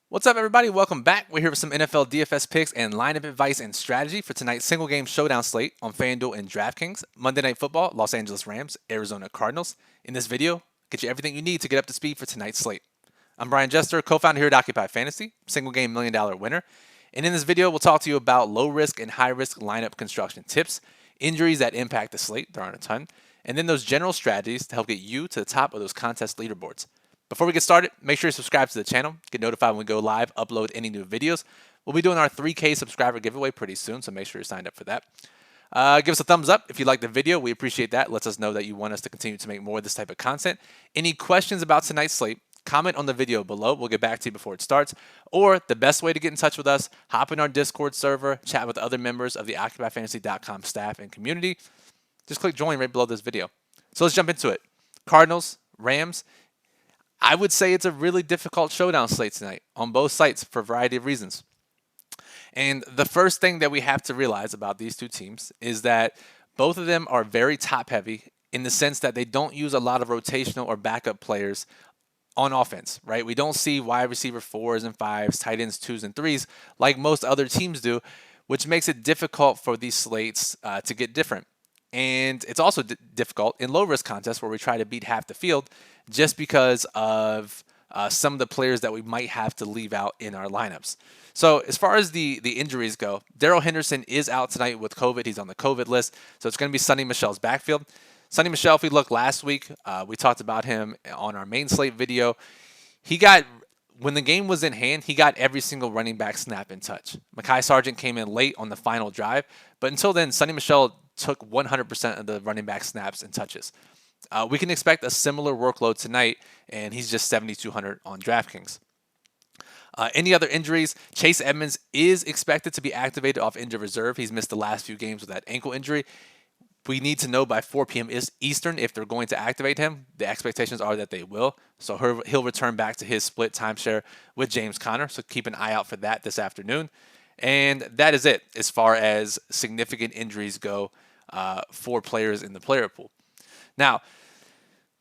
What's up, everybody? Welcome back. We're here with some NFL DFS picks and lineup advice and strategy for tonight's single game showdown slate on FanDuel and DraftKings. Monday Night Football, Los Angeles Rams, Arizona Cardinals. In this video, get you everything you need to get up to speed for tonight's slate. I'm Brian Jester, co-founder here at Occupy Fantasy, single game $1 million winner. And in this video, we'll talk to you about low risk and high risk lineup construction tips, injuries that impact the slate, there aren't a ton, and then those general strategies to help get you to the top of those contest leaderboards. Before we get started, make sure you subscribe to the channel, get notified when we go live, upload any new videos. We'll be doing our 3K subscriber giveaway pretty soon, so make sure you're signed up for that. Give us a thumbs up if you like the video. We appreciate that. Lets us know that you want us to continue to make more of this type of content. Any questions about tonight's slate, comment on the video below. We'll get back to you before it starts. Or the best way to get in touch with us, hop in our Discord server, chat with other members of the OccupyFantasy.com staff and community. Just click join right below this video. So let's jump into it. Cardinals, Rams. I would say it's a really difficult showdown slate tonight on both sites for a variety of reasons. And the first thing that we have to realize about these two teams is that both of them are very top heavy in the sense that they don't use a lot of rotational or backup players on offense, right? We don't see wide receiver 4s and 5s, tight ends 2s and 3s like most other teams do, which makes it difficult for these slates to get different. And it's also difficult in low-risk contests where we try to beat half the field just because of some of the players that we might have to leave out in our lineups. So as far as the injuries go, Darrell Henderson is out tonight with COVID. He's on the COVID list. So it's going to be Sonny Michel's backfield. Sonny Michel, if we look last week, we talked about him on our main slate video. When the game was in hand, he got every single running back snap and touch. Mekhi Sargent came in late on the final drive, but until then, Sonny Michel took 100% of the running back snaps and touches. We can expect a similar workload tonight, and he's just 7,200 on DraftKings. Any other injuries? Chase Edmonds is expected to be activated off injured reserve. He's missed the last few games with that ankle injury. We need to know by 4 p.m. Eastern if they're going to activate him. The expectations are that they will. So he'll return back to his split timeshare with James Conner. So keep an eye out for that this afternoon. And that is it as far as significant injuries go for players in the player pool. Now,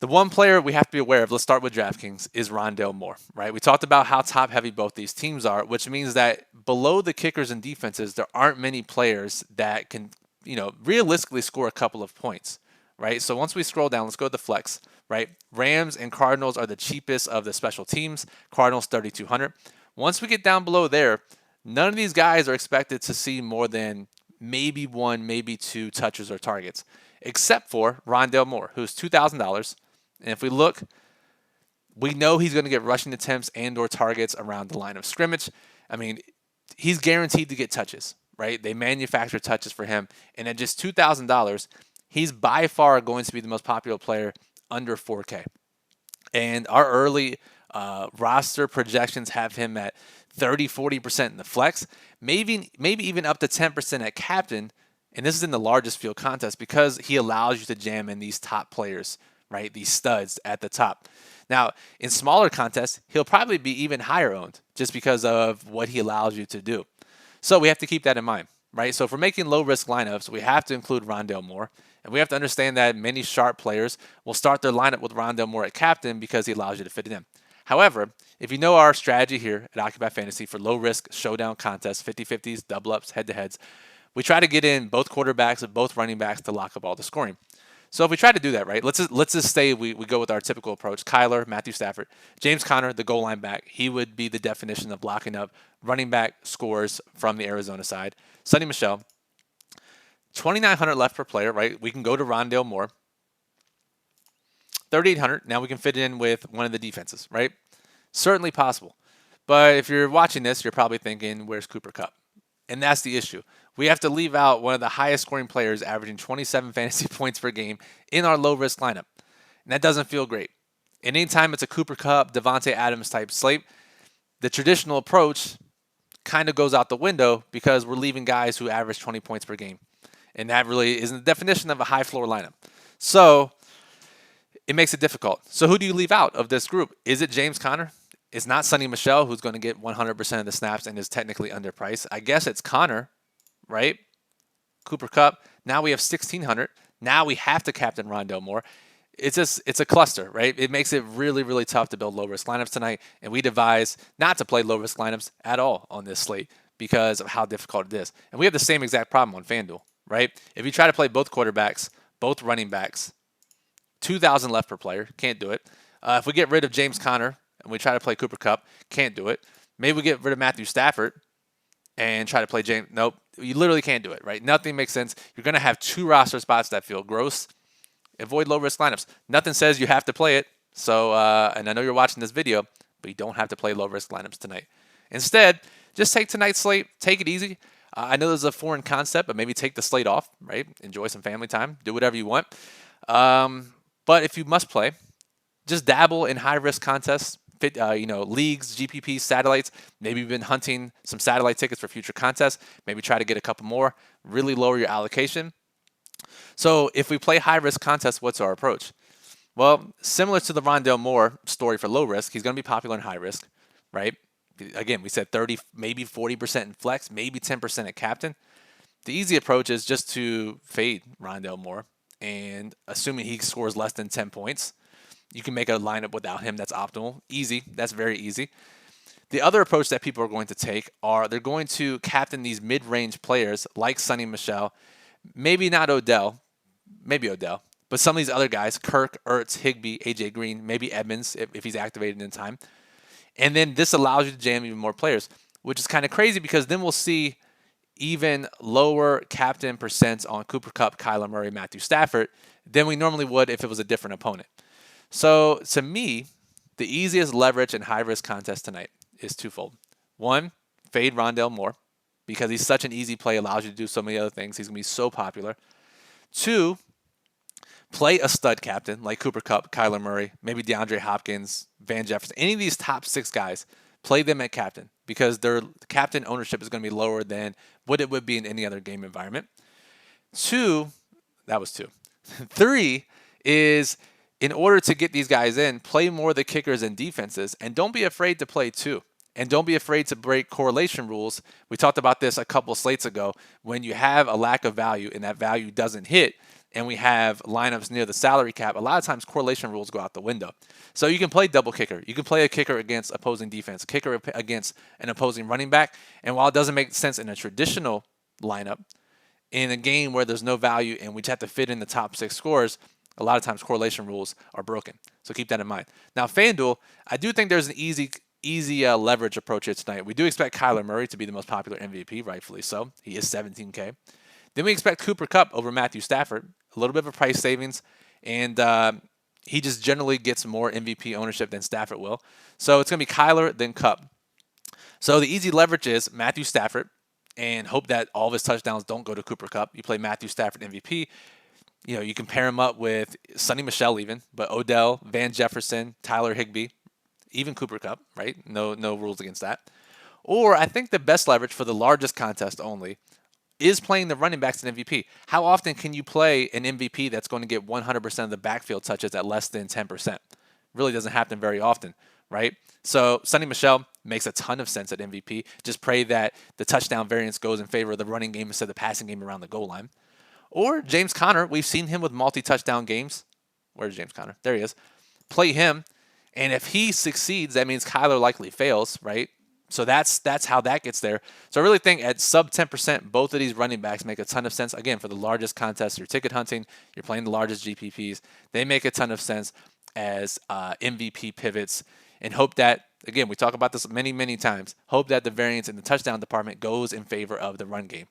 the one player we have to be aware of, let's start with DraftKings, is Rondale Moore, right? We talked about how top heavy both these teams are, which means that below the kickers and defenses, there aren't many players that can, realistically score a couple of points, right? So once we scroll down, let's go to the flex, right? Rams and Cardinals are the cheapest of the special teams. Cardinals 3,200. Once we get down below there, none of these guys are expected to see more than maybe 1, maybe 2 touches or targets, except for Rondale Moore, who's $2,000. And if we look, we know he's going to get rushing attempts and or targets around the line of scrimmage. I mean, he's guaranteed to get touches, right? They manufacture touches for him. And at just $2,000, he's by far going to be the most popular player under 4K. And our early roster projections have him at 30-40% in the flex, maybe even up to 10% at captain. And this is in the largest field contest because he allows you to jam in these top players, right? These studs at the top. Now, in smaller contests, he'll probably be even higher owned just because of what he allows you to do. So we have to keep that in mind, right? So if we're making low-risk lineups, we have to include Rondale Moore. And we have to understand that many sharp players will start their lineup with Rondale Moore at captain because he allows you to fit it in. However, if you know our strategy here at Occupy Fantasy for low-risk showdown contests, 50-50s, double-ups, head-to-heads, we try to get in both quarterbacks and both running backs to lock up all the scoring. So if we try to do that, right, let's just say we go with our typical approach. Kyler, Matthew Stafford, James Conner, the goal line back. He would be the definition of locking up running back scores from the Arizona side. Sonny Michel, 2,900 left per player, right? We can go to Rondale Moore. 3,800. Now we can fit it in with one of the defenses, right? Certainly possible. But if you're watching this, you're probably thinking, where's Cooper Kupp? And that's the issue. We have to leave out one of the highest scoring players averaging 27 fantasy points per game in our low-risk lineup. And that doesn't feel great. And anytime it's a Cooper Kupp, Devontae Adams type slate, the traditional approach kind of goes out the window because we're leaving guys who average 20 points per game. And that really isn't the definition of a high floor lineup. So it makes it difficult. So who do you leave out of this group? Is it James Conner? It's not Sonny Michel, who's going to get 100% of the snaps and is technically underpriced. I guess it's Conner, right? Cooper Kupp. Now we have 1,600. Now we have to captain Rondale Moore. it's a cluster, right? It makes it really, really tough to build low risk lineups tonight. And we devise not to play low risk lineups at all on this slate because of how difficult it is. And we have the same exact problem on FanDuel, right? If you try to play both quarterbacks, both running backs, 2,000 left per player, can't do it. If we get rid of James Conner and we try to play Cooper Kupp, can't do it. Maybe we get rid of Matthew Stafford and try to play James. Nope, you literally can't do it, right? Nothing makes sense. You're going to have 2 roster spots that feel gross. Avoid low-risk lineups. Nothing says you have to play it. So, and I know you're watching this video, but you don't have to play low-risk lineups tonight. Instead, just take tonight's slate. Take it easy. I know this is a foreign concept, but maybe take the slate off, right? Enjoy some family time. Do whatever you want. But if you must play, just dabble in high-risk contests. Leagues, GPPs, satellites. Maybe you've been hunting some satellite tickets for future contests. Maybe try to get a couple more. Really lower your allocation. So if we play high-risk contests, what's our approach? Well, similar to the Rondale Moore story for low risk, he's going to be popular in high risk, right? Again, we said 30, maybe 40% in flex, maybe 10% at captain. The easy approach is just to fade Rondale Moore, and assuming he scores less than 10 points, you can make a lineup without him that's optimal. Easy. That's very easy. The other approach that people are going to take are they're going to captain these mid-range players like Sonny Michel, maybe not Odell, maybe Odell, but some of these other guys, Kirk, Ertz, Higbee, AJ Green, maybe Edmonds if he's activated in time. And then this allows you to jam even more players, which is kind of crazy because then we'll see even lower captain percents on Cooper Kupp, Kyler Murray, Matthew Stafford than we normally would if it was a different opponent. So to me, the easiest leverage in high-risk contest tonight is twofold. One, fade Rondale Moore because he's such an easy play, allows you to do so many other things. He's going to be so popular. Two, play a stud captain like Cooper Kupp, Kyler Murray, maybe DeAndre Hopkins, Van Jefferson, any of these top 6 guys, play them at captain because their captain ownership is going to be lower than what it would be in any other game environment. Two, that was 2. 3 is in order to get these guys in, play more of the kickers and defenses, and don't be afraid to play 2. And don't be afraid to break correlation rules. We talked about this a couple slates ago. When you have a lack of value and that value doesn't hit, and we have lineups near the salary cap, a lot of times correlation rules go out the window. So you can play double kicker. You can play a kicker against opposing defense, a kicker against an opposing running back. And while it doesn't make sense in a traditional lineup, in a game where there's no value and we just have to fit in the top 6 scores, a lot of times correlation rules are broken. So keep that in mind. Now, FanDuel, I do think there's an easy leverage approach here tonight. We do expect Kyler Murray to be the most popular MVP, rightfully so. He is $17K. Then we expect Cooper Kupp over Matthew Stafford, a little bit of a price savings, and he just generally gets more MVP ownership than Stafford will. So it's going to be Kyler, then Kupp. So the easy leverage is Matthew Stafford, and hope that all of his touchdowns don't go to Cooper Kupp. You play Matthew Stafford MVP. You can pair him up with Sonny Michel even, but Odell, Van Jefferson, Tyler Higbee, even Cooper Kupp, right? No rules against that. Or I think the best leverage for the largest contest only is playing the running backs in MVP. How often can you play an MVP that's going to get 100% of the backfield touches at less than 10%? Really doesn't happen very often, right? So Sonny Michel makes a ton of sense at MVP. Just pray that the touchdown variance goes in favor of the running game instead of the passing game around the goal line. Or James Conner, we've seen him with multi-touchdown games. Where's James Conner? There he is. Play him, and if he succeeds, that means Kyler likely fails, right? So that's how that gets there. So I really think at sub 10%, both of these running backs make a ton of sense. Again, for the largest contest, you're ticket hunting, you're playing the largest GPPs. They make a ton of sense as MVP pivots, and hope that, again, we talk about this many, many times, hope that the variance in the touchdown department goes in favor of the run game.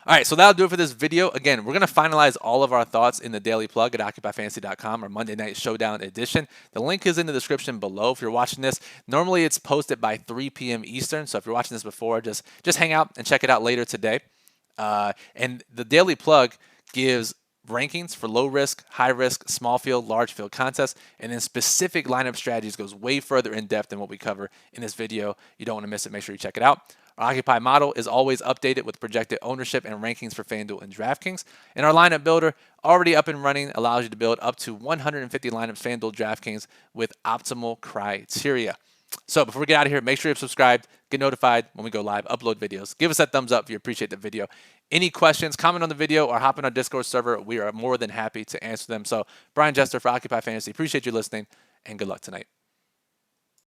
All right, so that'll do it for this video. Again, we're going to finalize all of our thoughts in the Daily Plug at OccupyFantasy.com, our Monday Night Showdown edition. The link is in the description below if you're watching this. Normally, it's posted by 3 p.m. Eastern, so if you're watching this before, just hang out and check it out later today. And the Daily Plug gives rankings for low risk, high risk, small field, large field contests, and then specific lineup strategies, goes way further in depth than what we cover in this video. You don't want to miss it. Make sure you check it out. Our Occupy model is always updated with projected ownership and rankings for FanDuel and DraftKings. And our lineup builder, already up and running, allows you to build up to 150 lineups FanDuel DraftKings with optimal criteria. So before we get out of here, make sure you're subscribed, get notified when we go live, upload videos. Give us that thumbs up if you appreciate the video. Any questions, comment on the video, or hop in our Discord server. We are more than happy to answer them. So Brian Jester for Occupy Fantasy. Appreciate you listening, and good luck tonight.